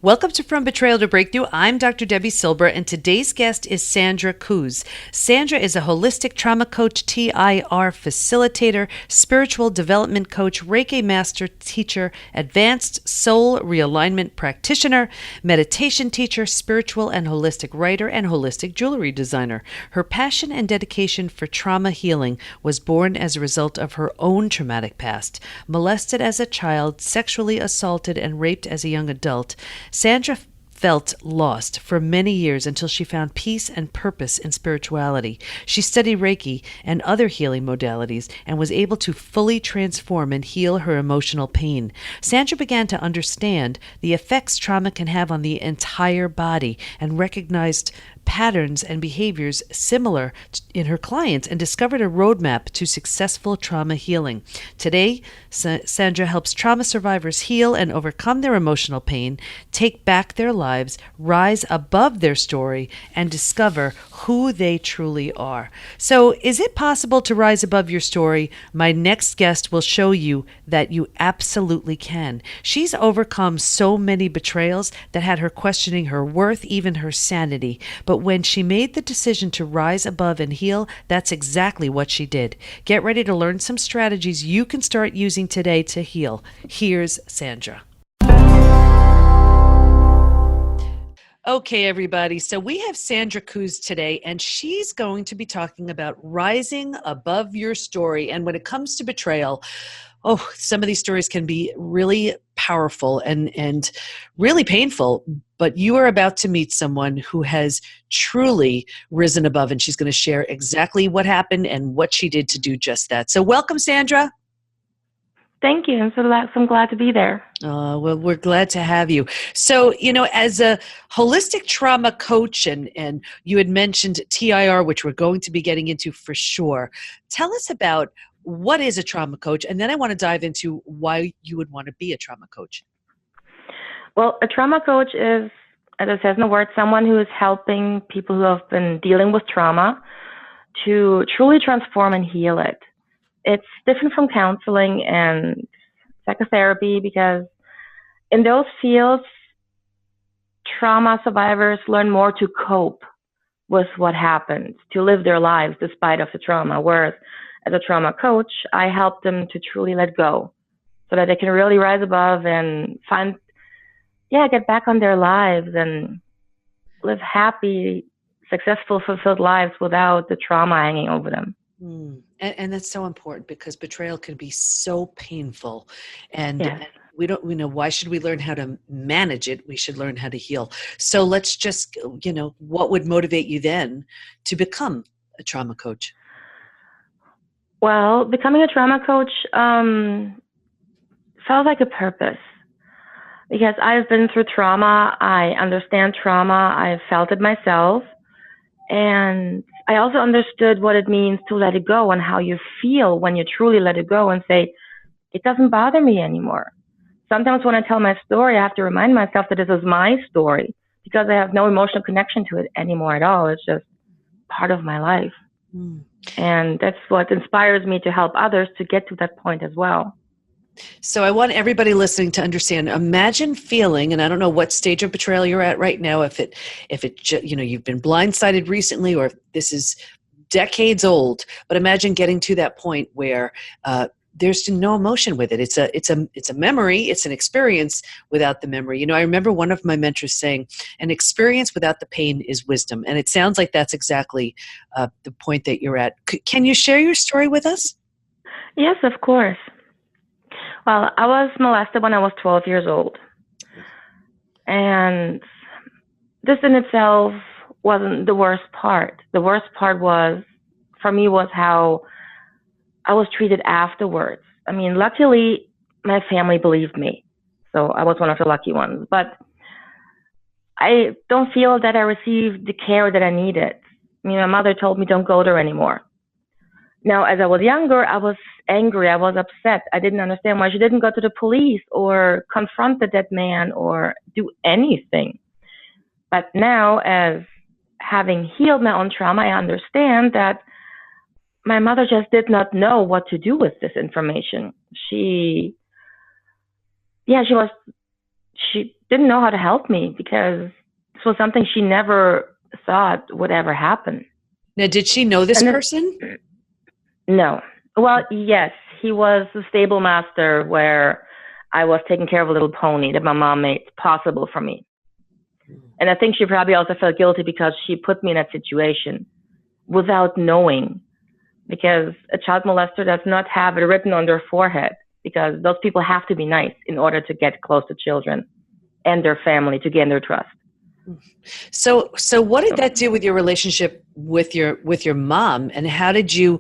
Welcome to From Betrayal to Breakthrough. I'm Dr. Debbie Silber, and today's guest is Sandra Cooze. Sandra is a holistic trauma coach, TIR facilitator, spiritual development coach, Reiki master teacher, advanced soul realignment practitioner, meditation teacher, spiritual and holistic writer, and holistic jewelry designer. Her passion and dedication for trauma healing was born as a result of her own traumatic past. Molested as a child, sexually assaulted, and raped as a young adult, Sandra felt lost for many years until she found peace and purpose in spirituality. She studied Reiki and other healing modalities and was able to fully transform and heal her emotional pain. Sandra began to understand the effects trauma can have on the entire body and recognized patterns and behaviors similar in her clients and discovered a roadmap to successful trauma healing. Today, Sandra helps trauma survivors heal and overcome their emotional pain, take back their lives, rise above their story, and discover who they truly are. So, is it possible to rise above your story? My next guest will show you that you absolutely can. She's overcome so many betrayals that had her questioning her worth, even her sanity. But when she made the decision to rise above and heal, that's exactly what she did. Get ready to learn some strategies you can start using today to heal. Here's Sandra. Okay, everybody. So we have Sandra Cooze today, and she's going to be talking about rising above your story. And when it comes to betrayal, some of these stories can be really powerful and really painful, but you are about to meet someone who has truly risen above, and she's going to share exactly what happened and what she did to do just that. So welcome, Sandra. Thank you. I'm glad to be there. Well, we're glad to have you. So, as a holistic trauma coach, and you had mentioned TIR, which we're going to be getting into for sure. Tell us about what is a trauma coach, and then I want to dive into why you would want to be a trauma coach. Well, a trauma coach is, as it says in the word, someone who is helping people who have been dealing with trauma to truly transform and heal it. It's different from counseling and psychotherapy because in those fields, trauma survivors learn more to cope with what happened, to live their lives despite of the trauma. Whereas as a trauma coach, I help them to truly let go so that they can really rise above and get back on their lives and live happy, successful, fulfilled lives without the trauma hanging over them. And that's so important because betrayal can be so painful, and Yes. we know why should we learn how to manage it? We should learn how to heal. So let's just, what would motivate you then to become a trauma coach? Well, becoming a trauma coach felt like a purpose because I've been through trauma. I understand trauma. I've felt it myself. And I also understood what it means to let it go and how you feel when you truly let it go and say, it doesn't bother me anymore. Sometimes when I tell my story, I have to remind myself that this is my story because I have no emotional connection to it anymore at all. It's just part of my life. And that's what inspires me to help others to get to that point as well. So I want everybody listening to understand, imagine feeling, and I don't know what stage of betrayal you're at right now, if you've been blindsided recently or if this is decades old, but imagine getting to that point where there's no emotion with it. It's a memory. It's an experience without the memory. I remember one of my mentors saying, an experience without the pain is wisdom. And it sounds like that's exactly the point that you're at. Can you share your story with us? Yes, of course. Well, I was molested when I was 12 years old. And this in itself wasn't the worst part. The worst part for me, was how I was treated afterwards. I mean, luckily, my family believed me. So I was one of the lucky ones. But I don't feel that I received the care that I needed. I mean, my mother told me, don't go there anymore. Now, as I was younger, I was angry. I was upset. I didn't understand why she didn't go to the police or confront the dead man or do anything. But now, as having healed my own trauma, I understand that my mother just did not know what to do with this information. She didn't know how to help me because this was something she never thought would ever happen. Now, did she know this And then, person? no. Well, yes, he was the stable master where I was taking care of a little pony that my mom made possible for me. And I think she probably also felt guilty because she put me in that situation without knowing, because a child molester does not have it written on their forehead, because those people have to be nice in order to get close to children and their family, to gain their trust. So what did that do with your relationship with your mom, and how did you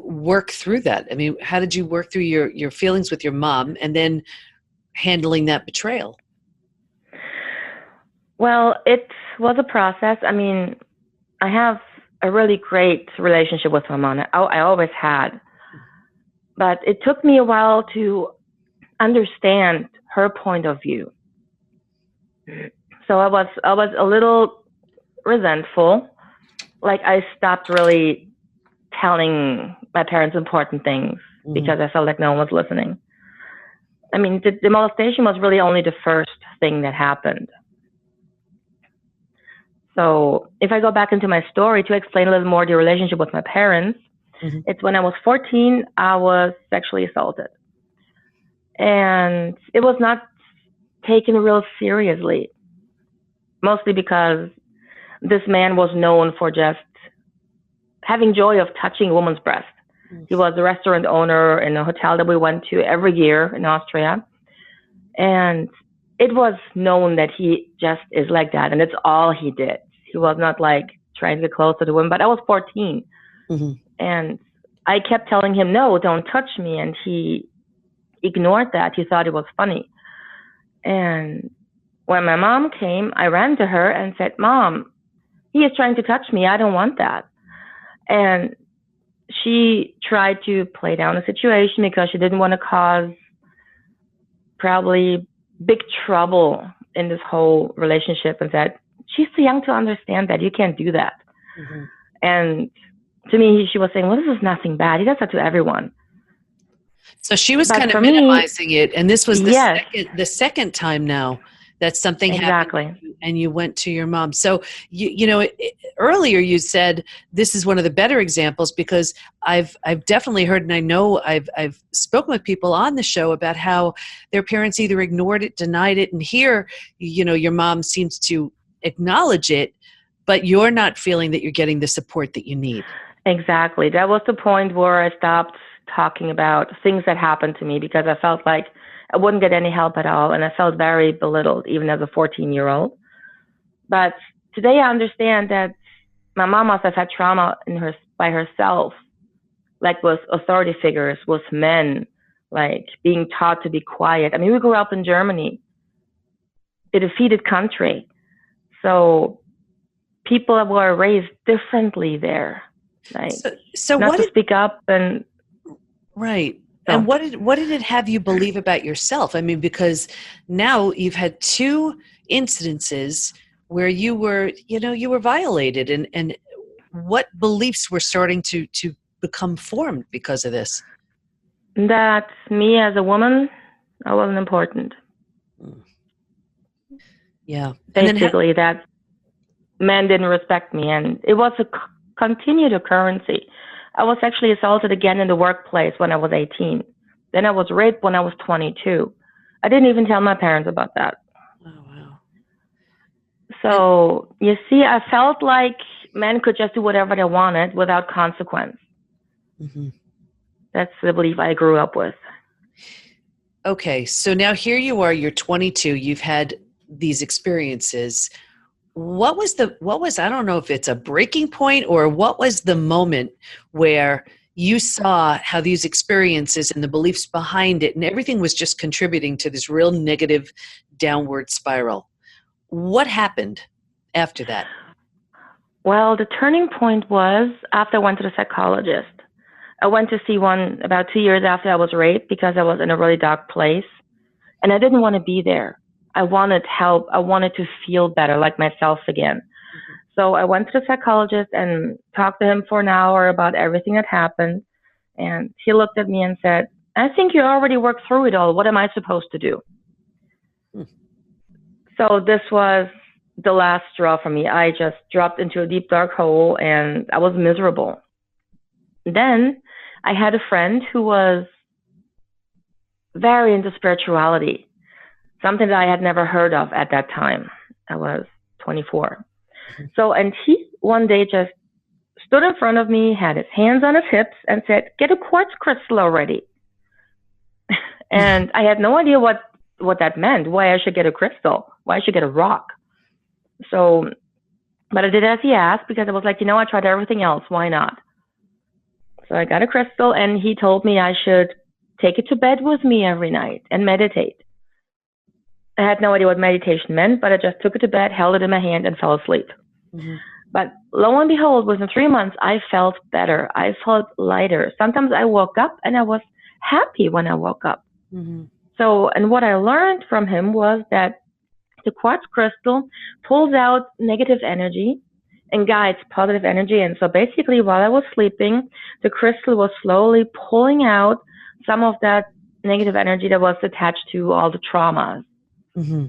work through that? I mean, how did you work through your feelings with your mom and then handling that betrayal? Well, it was a process. I mean, I have a really great relationship with my mom. I always had. But it took me a while to understand her point of view. So I was a little resentful. Like, I stopped really telling my parents important things because I felt like no one was listening. I mean, the molestation was really only the first thing that happened. So if I go back into my story to explain a little more the relationship with my parents, it's when I was 14, I was sexually assaulted. And it was not taken real seriously, mostly because this man was known for just having joy of touching a woman's breast. He was a restaurant owner in a hotel that we went to every year in Austria. And it was known that he just is like that, and it's all he did. He was not like trying to get close to the woman, but I was 14. And I kept telling him, no, don't touch me. And he ignored that. He thought it was funny. And when my mom came, I ran to her and said, Mom, he is trying to touch me. I don't want that. And she tried to play down the situation because she didn't want to cause probably big trouble in this whole relationship, and said, she's too young to understand that. You can't do that. And to me, she was saying, well, this is nothing bad. He does that to everyone. So she was But kind of for me, minimizing it. And this was yes, the second time now that something exactly. happened and you went to your mom. So, earlier you said this is one of the better examples, because I've definitely heard, and I know I've spoken with people on the show about how their parents either ignored it, denied it, and here, your mom seems to acknowledge it, but you're not feeling that you're getting the support that you need. Exactly. That was the point where I stopped talking about things that happened to me, because I felt like I wouldn't get any help at all, and I felt very belittled, even as a 14-year-old. But today I understand that my mom must have had trauma by herself, like with authority figures, with men, like being taught to be quiet. I mean, we grew up in Germany, a defeated country. So people were raised differently there, like so not what to did, speak up. And right. so, And what did it have you believe about yourself? I mean, because now you've had two incidences where you were violated, and what beliefs were starting to become formed because of this? that me as a woman, I wasn't important. Yeah. Basically, that men didn't respect me, and it was a continued occurrence. I was sexually assaulted again in the workplace when I was 18. Then I was raped when I was 22. I didn't even tell my parents about that. Oh, wow. So you see, I felt like men could just do whatever they wanted without consequence. That's the belief I grew up with. Okay, so now here you are, you're 22, you've had these experiences. What was, I don't know if it's a breaking point, or what was the moment where you saw how these experiences and the beliefs behind it and everything was just contributing to this real negative downward spiral? What happened after that? Well, the turning point was after I went to the psychologist. I went to see one about 2 years after I was raped, because I was in a really dark place, and I didn't want to be there. I wanted help. I wanted to feel better, like myself again. So I went to the psychologist and talked to him for an hour about everything that happened. And he looked at me and said, I think you already worked through it all. What am I supposed to do? So this was the last straw for me. I just dropped into a deep, dark hole and I was miserable. Then I had a friend who was very into spirituality, something that I had never heard of at that time. I was 24. So, and he one day just stood in front of me, had his hands on his hips, and said, "Get a quartz crystal already." And I had no idea what that meant, why I should get a crystal, why I should get a rock. So, but I did as he asked because I was like, I tried everything else. Why not? So I got a crystal, and he told me I should take it to bed with me every night and meditate. I had no idea what meditation meant, but I just took it to bed, held it in my hand, and fell asleep. Mm-hmm. But lo and behold, within 3 months, I felt better. I felt lighter. Sometimes I woke up and I was happy when I woke up. Mm-hmm. So, and what I learned from him was that the quartz crystal pulls out negative energy and guides positive energy. And so basically, while I was sleeping, the crystal was slowly pulling out some of that negative energy that was attached to all the traumas. Mm-hmm.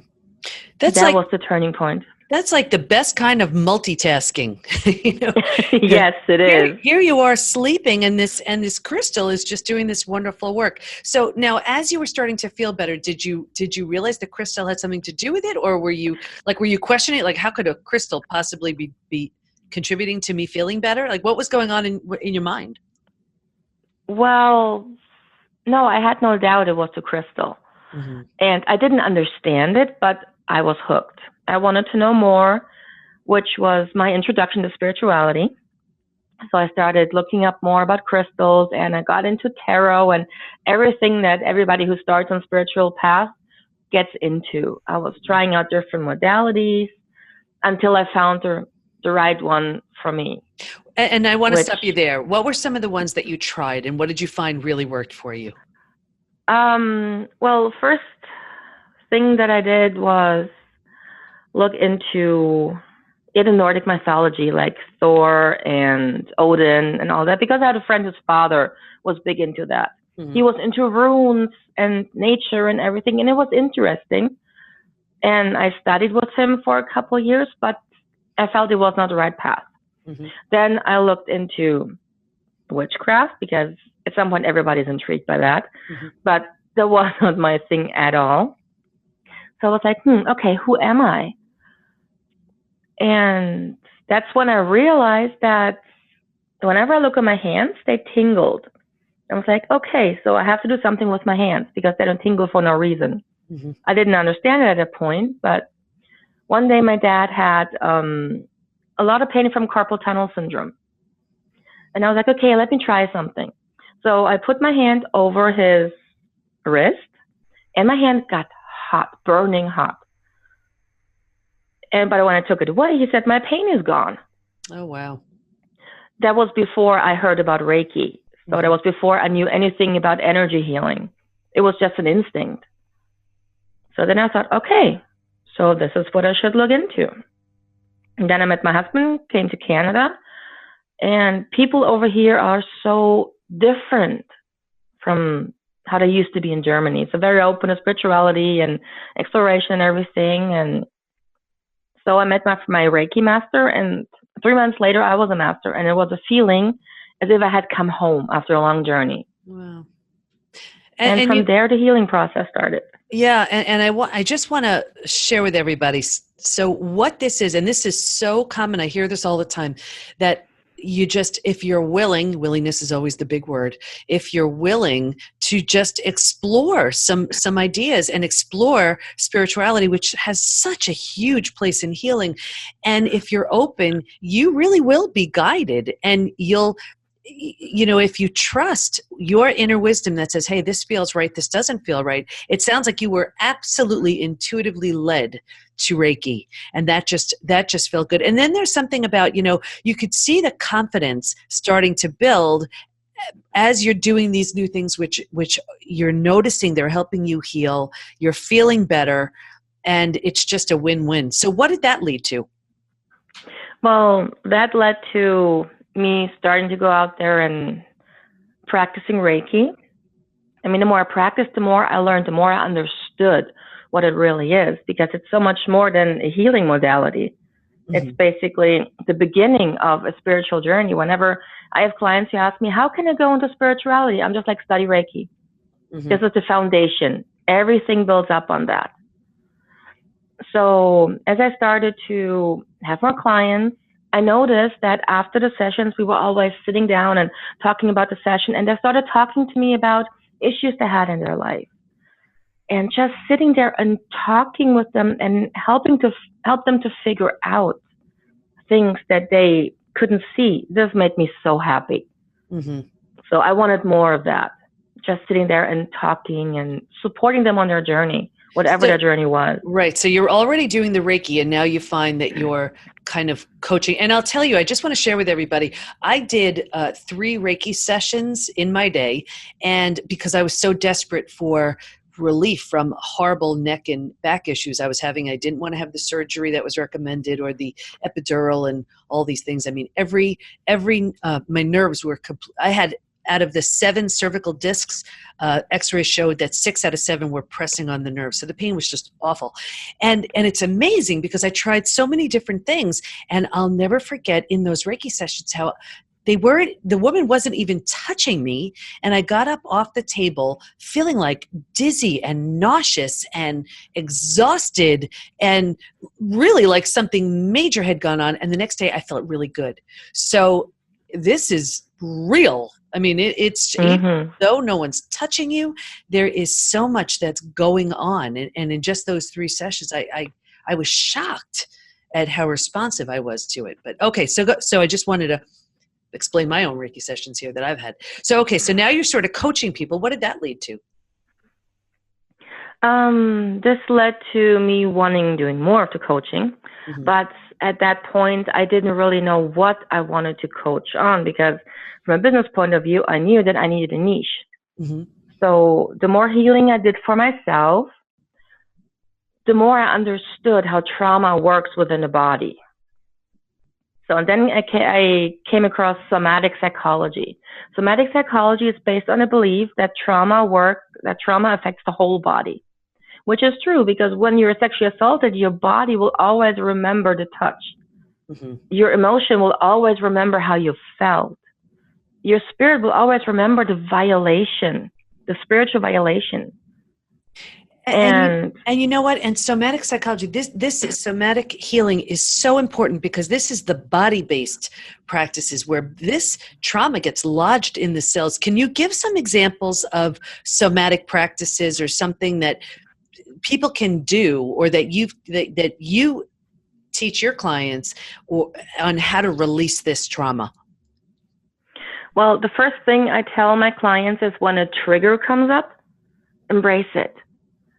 That was the turning point. That's like the best kind of multitasking. Yes, it is. Here you are sleeping, and this crystal is just doing this wonderful work. So now, as you were starting to feel better, did you realize the crystal had something to do with it, or were you questioning it? Like, how could a crystal possibly be contributing to me feeling better? Like, what was going on in your mind? Well, no, I had no doubt it was the crystal. Mm-hmm. And I didn't understand it, but I was hooked. I wanted to know more, which was my introduction to spirituality. So I started looking up more about crystals, and I got into tarot and everything that everybody who starts on spiritual path gets into. I was trying out different modalities until I found the right one for me. And I want to stop you there. What were some of the ones that you tried, and what did you find really worked for you? Well, first thing that I did was look into the Nordic mythology, like Thor and Odin and all that, because I had a friend whose father was big into that. Mm-hmm. He was into runes and nature and everything, and it was interesting. And I studied with him for a couple of years, but I felt it was not the right path. Mm-hmm. Then I looked into witchcraft, because at some point everybody's intrigued by that. Mm-hmm. But that was not my thing at all. So I was like, okay, who am I? And that's when I realized that whenever I look at my hands, they tingled. I was like, okay, so I have to do something with my hands because they don't tingle for no reason. Mm-hmm. I didn't understand it at that point, but one day my dad had a lot of pain from carpal tunnel syndrome. And I was like, okay, let me try something. So I put my hand over his wrist, and my hand got hot, burning hot. But when I took it away, he said, my pain is gone. Oh, wow. That was before I heard about Reiki. So that was before I knew anything about energy healing. It was just an instinct. So then I thought, okay, so this is what I should look into. And then I met my husband, came to Canada, and people over here are so different from how they used to be in Germany. It's a very open to spirituality and exploration and everything. And so I met my Reiki master, and 3 months later, I was a master, and it was a feeling as if I had come home after a long journey. Wow. And from there, the healing process started. Yeah, and I just want to share with everybody, so what this is, and this is so common, I hear this all the time, that you just, if you're willing, willingness is always the big word, if you're willing to just explore some ideas and explore spirituality, which has such a huge place in healing, and if you're open, you really will be guided, and you'll, if you trust your inner wisdom that says, hey, this feels right, this doesn't feel right. It sounds like you were absolutely intuitively led to Reiki, and that just felt good. And then there's something about, you could see the confidence starting to build as you're doing these new things, which you're noticing they're helping you heal, you're feeling better, and it's just a win-win. So what did that lead to? Well, that led to me starting to go out there and practicing Reiki. I mean, the more I practiced, the more I learned, the more I understood what it really is, because it's so much more than a healing modality. It's basically the beginning of a spiritual journey. Whenever I have clients who ask me, how can I go into spirituality? I'm just like, study Reiki. This is the foundation. Everything builds up on that. So as I started to have more clients, I noticed that after the sessions, we were always sitting down and talking about the session, and they started talking to me about issues they had in their life. And just sitting there and talking with them and help them to figure out things that they couldn't see. This made me so happy. So I wanted more of that. Just sitting there and talking and supporting them on their journey, whatever their journey was. Right. So you're already doing the Reiki, and now you find that you're kind of coaching. And I'll tell you, I just want to share with everybody, I did 3 Reiki sessions in my day, and because I was so desperate for relief from horrible neck and back issues I was having. I didn't want to have the surgery that was recommended or the epidural and all these things. I mean, my nerves were I had, out of the 7 cervical discs, x-rays showed that 6 out of 7 were pressing on the nerves. So the pain was just awful. And it's amazing because I tried so many different things, and I'll never forget in those Reiki sessions how the woman wasn't even touching me, and I got up off the table feeling like dizzy and nauseous and exhausted and really like something major had gone on, and the next day I felt really good. So this is real. I mean, it's even though no one's touching you, there is so much that's going on, and in just those 3 sessions, I was shocked at how responsive I was to it. But okay, so I just wanted to explain my own Reiki sessions here that I've had. So, okay, so now you're sort of coaching people. What did that lead to? This led to me doing more of the coaching, but at that point, I didn't really know what I wanted to coach on, because from a business point of view, I knew that I needed a niche. So the more healing I did for myself, the more I understood how trauma works within the body. So and then I came across somatic psychology. Somatic psychology is based on a belief that trauma affects the whole body, which is true, because when you're sexually assaulted, your body will always remember the touch. Your emotion will always remember how you felt. Your spirit will always remember the violation, the spiritual violation. And you know what? And somatic psychology, this is somatic healing is so important, because this is the body-based practices where this trauma gets lodged in the cells. Can you give some examples of somatic practices or something that people can do, or that you teach your clients on how to release this trauma? Well, the first thing I tell my clients is when a trigger comes up, embrace it.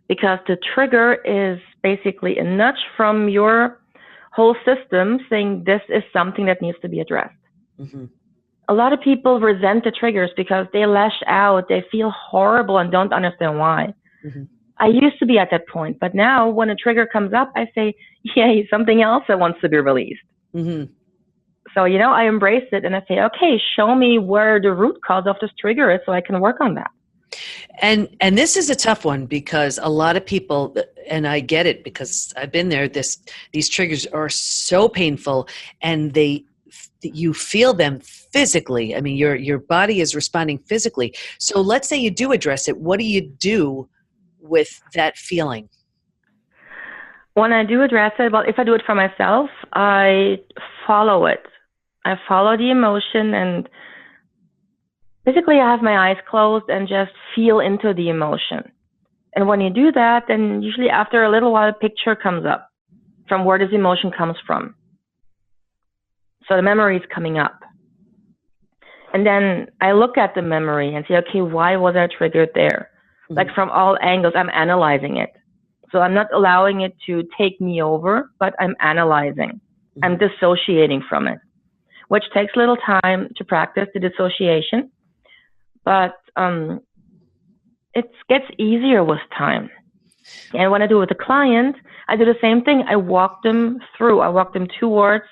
Because the trigger is basically a nudge from your whole system saying this is something that needs to be addressed. A lot of people resent the triggers because they lash out, they feel horrible and don't understand why. I used to be at that point, but now when a trigger comes up, I say, yay, something else that wants to be released. So, I embrace it and I say, okay, show me where the root cause of this trigger is so I can work on that. And this is a tough one, because a lot of people, and I get it because I've been there, these triggers are so painful, and you feel them physically. I mean, your body is responding physically. So let's say you do address it. What do you do with that feeling? When I do address it, well, if I do it for myself, I follow it. I follow the emotion, and basically I have my eyes closed and just feel into the emotion. And when you do that, then usually after a little while, a picture comes up from where this emotion comes from. So the memory is coming up. And then I look at the memory and say, okay, why was I triggered there? Like from all angles, I'm analyzing it. So I'm not allowing it to take me over, but I'm analyzing. I'm dissociating from it, which takes a little time to practice the dissociation. But it gets easier with time. And when I do it with a client, I do the same thing. I walk them towards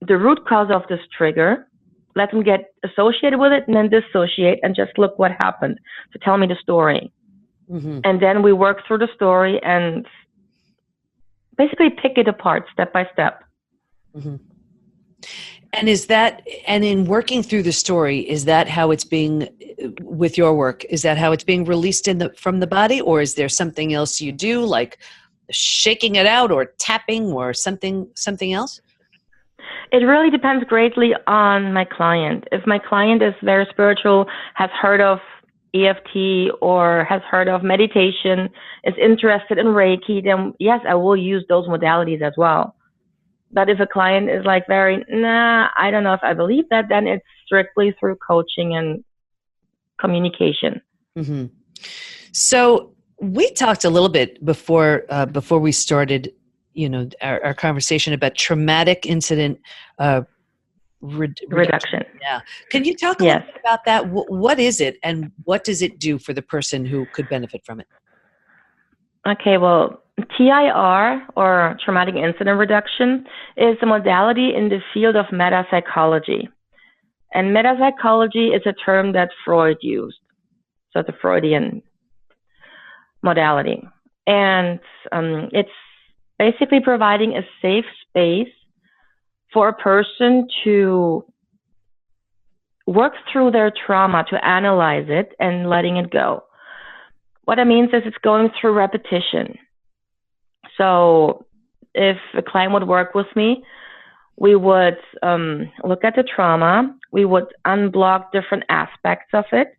the root cause of this trigger, let them get associated with it, and then dissociate and just look what happened. So tell me the story. And then we work through the story and basically pick it apart step by step. And and in working through the story, is that how it's being, with your work, is that how it's being released from the body, or is there something else you do, like shaking it out or tapping or something else? It really depends greatly on my client. If my client is very spiritual, has heard of EFT or has heard of meditation, is interested in Reiki, then yes, I will use those modalities as well. But if a client is like very, I don't know if I believe that, then it's strictly through coaching and communication. So we talked a little bit before we started, our conversation about traumatic incident reduction. Yeah. Can you talk a little bit about that? What is it, and what does it do for the person who could benefit from it? Okay, well, TIR, or traumatic incident reduction, is a modality in the field of metapsychology. And metapsychology is a term that Freud used. So it's a Freudian modality. And it's basically providing a safe space for a person to work through their trauma, to analyze it and letting it go. What it means is it's going through repetition. So if a client would work with me, we would look at the trauma. We would unblock different aspects of it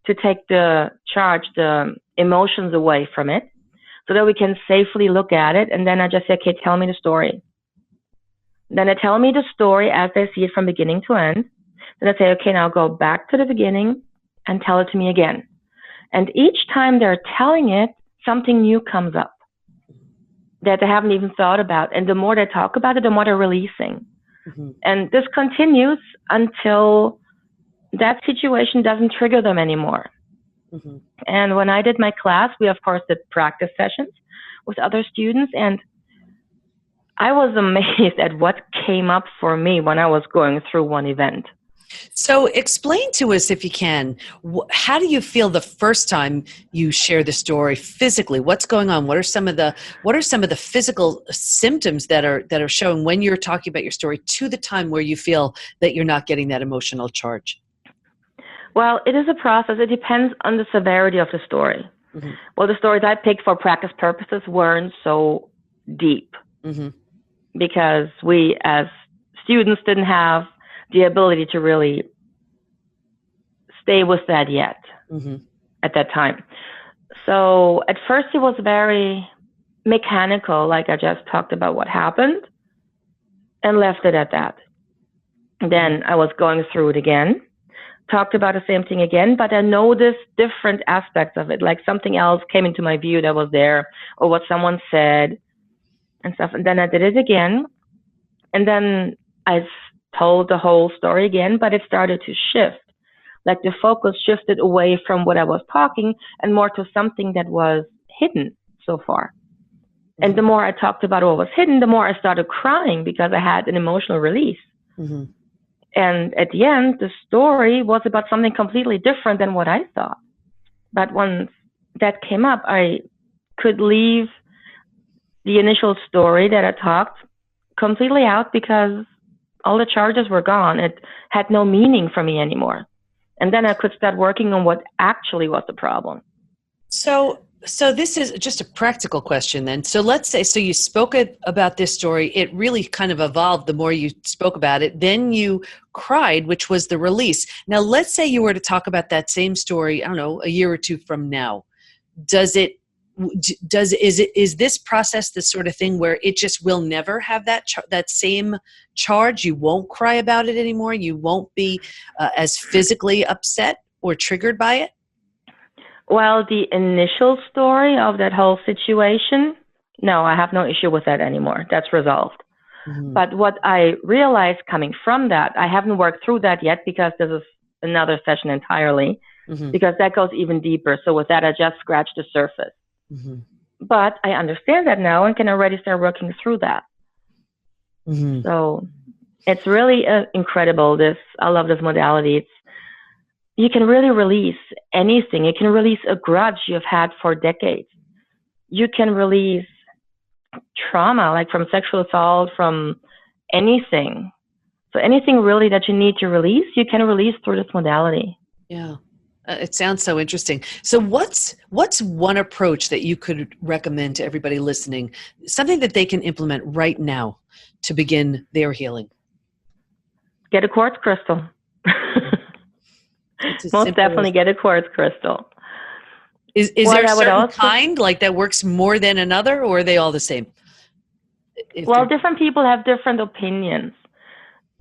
to take the emotions away from it, so that we can safely look at it. And then I just say, okay, tell me the story. Then they tell me the story as they see it from beginning to end. Then I say, okay, now go back to the beginning and tell it to me again. And each time they're telling it, something new comes up that they haven't even thought about. And the more they talk about it, the more they're releasing. And this continues until that situation doesn't trigger them anymore. And when I did my class, we of course did practice sessions with other students, and I was amazed at what came up for me when I was going through one event. So explain to us, if you can, how do you feel the first time you share the story physically? What's going on? What are some of the physical symptoms that are showing when you're talking about your story to the time where you feel that you're not getting that emotional charge? Well, it is a process. It depends on the severity of the story. Well, the stories I picked for practice purposes weren't so deep because we as students didn't have the ability to really stay with that yet at that time. So at first it was very mechanical, like I just talked about what happened and left it at that. Then I was going through it again, talked about the same thing again, but I noticed different aspects of it, like something else came into my view that was there, or what someone said and stuff. And then I did it again. And then I told the whole story again, but it started to shift. Like the focus shifted away from what I was talking and more to something that was hidden so far. And the more I talked about what was hidden, the more I started crying because I had an emotional release. And at the end, the story was about something completely different than what I thought. But once that came up, I could leave the initial story that I talked completely out because all the charges were gone. It had no meaning for me anymore. And then I could start working on what actually was the problem. So this is just a practical question then. So let's say, so you spoke about this story. It really kind of evolved the more you spoke about it. Then you cried, which was the release. Now, let's say you were to talk about that same story, I don't know, a year or two from now. Is this process the sort of thing where it just will never have that same charge? You won't cry about it anymore? You won't be as physically upset or triggered by it? Well, the initial story of that whole situation, no, I have no issue with that anymore. That's resolved. But what I realized coming from that, I haven't worked through that yet because this is another session entirely, because that goes even deeper. So with that, I just scratched the surface. But I understand that now and can already start working through that. So it's really incredible. I love this modality. you can really release anything. You can release a grudge you've had for decades. You can release trauma, like from sexual assault, from anything. So anything really that you need to release, you can release through this modality. Yeah. It sounds so interesting. So what's one approach that you could recommend to everybody listening, something that they can implement right now to begin their healing? Get a quartz crystal. Most definitely get a quartz crystal. Is there a certain kind like that works more than another, or are they all the same? Well, different people have different opinions.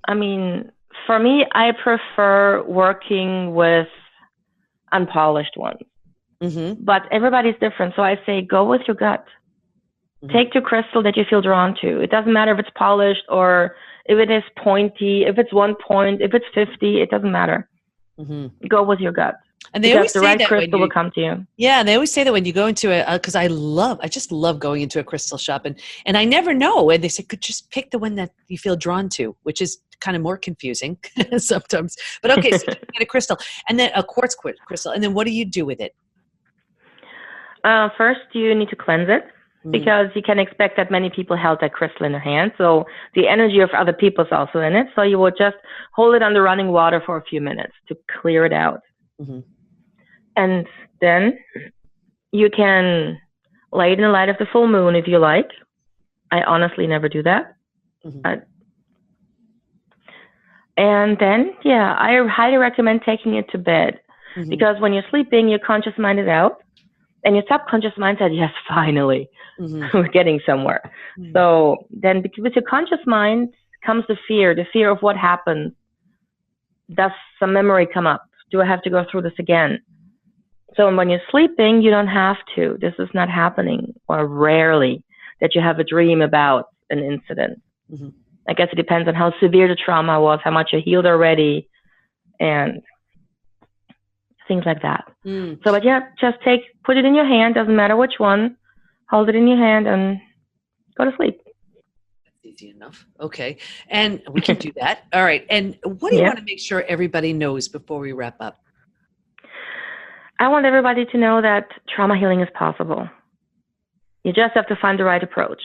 I mean, for me, I prefer working with unpolished ones. Mm-hmm. But everybody's different. So I say, go with your gut. Mm-hmm. Take the crystal that you feel drawn to. It doesn't matter if it's polished or if it is pointy, if it's 1 point, if it's 50, it doesn't matter. Mm-hmm. Go with your gut. And they always the say right that crystal will come to you. Yeah, and they always say that when you go into because I just love going into a crystal shop, and I never know. And they say, could just pick the one that you feel drawn to, which is kind of more confusing sometimes. But okay, so you get a crystal, and then a quartz crystal, and then what do you do with it? First, you need to cleanse it, because you can expect that many people held that crystal in their hand. So the energy of other people is also in it. So you will just hold it under running water for a few minutes to clear it out. Mm-hmm. And then you can lay it in the light of the full moon if you like. I honestly never do that. Mm-hmm. And then, I highly recommend taking it to bed. Mm-hmm. Because when you're sleeping, your conscious mind is out. And your subconscious mind said, yes, finally, we're getting somewhere. Mm-hmm. So then with your conscious mind comes the fear of what happened. Does some memory come up? Do I have to go through this again? So when you're sleeping, you don't have to. This is not happening, or rarely that you have a dream about an incident. Mm-hmm. I guess it depends on how severe the trauma was, how much you healed already, and things like that. Mm. So, but just put it in your hand, doesn't matter which one, hold it in your hand and go to sleep. That's easy enough. Okay. And we can do that. All right. And what do you want to make sure everybody knows before we wrap up? I want everybody to know that trauma healing is possible. You just have to find the right approach.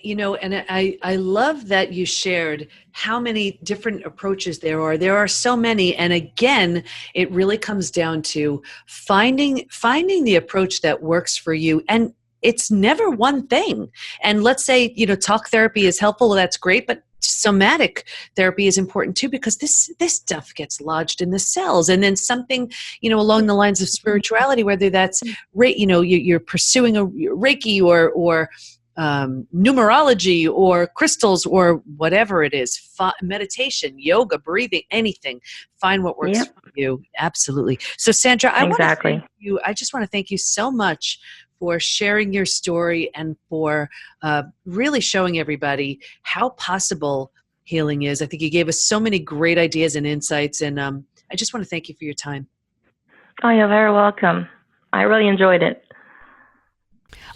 You know, and I love that you shared how many different approaches there are. There are so many. And again, it really comes down to finding the approach that works for you. And it's never one thing. And let's say, talk therapy is helpful. Well, that's great. But somatic therapy is important too, because this stuff gets lodged in the cells. And then something, along the lines of spirituality, whether that's, you're pursuing a reiki or numerology or crystals or whatever it is, meditation, yoga, breathing, anything, find what works for you. Absolutely. So Sandra, I just want to thank you so much for sharing your story and for really showing everybody how possible healing is. I think you gave us so many great ideas and insights, and I just want to thank you for your time. Oh, you're very welcome. I really enjoyed it.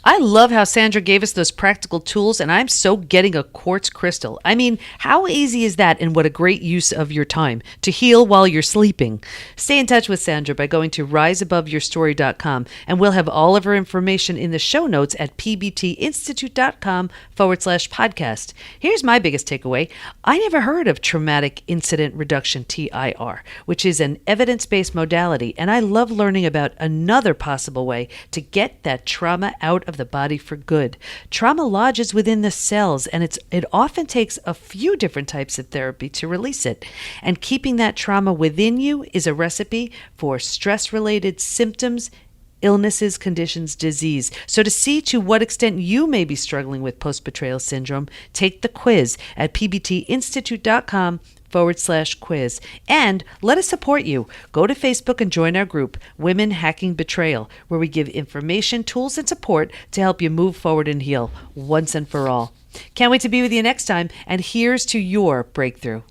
I love how Sandra gave us those practical tools, and I'm so getting a quartz crystal. I mean, how easy is that, and what a great use of your time to heal while you're sleeping. Stay in touch with Sandra by going to riseaboveyourstory.com, and we'll have all of her information in the show notes at pbtinstitute.com/podcast. Here's my biggest takeaway. I never heard of traumatic incident reduction, TIR, which is an evidence-based modality, and I love learning about another possible way to get that trauma out of the body for good. Trauma lodges within the cells, and it often takes a few different types of therapy to release it. And keeping that trauma within you is a recipe for stress-related symptoms, illnesses, conditions, disease. So to see to what extent you may be struggling with post-betrayal syndrome, take the quiz at pbtinstitute.com/quiz. And let us support you. Go to Facebook and join our group, Women Hacking Betrayal, where we give information, tools, and support to help you move forward and heal once and for all. Can't wait to be with you next time, and here's to your breakthrough.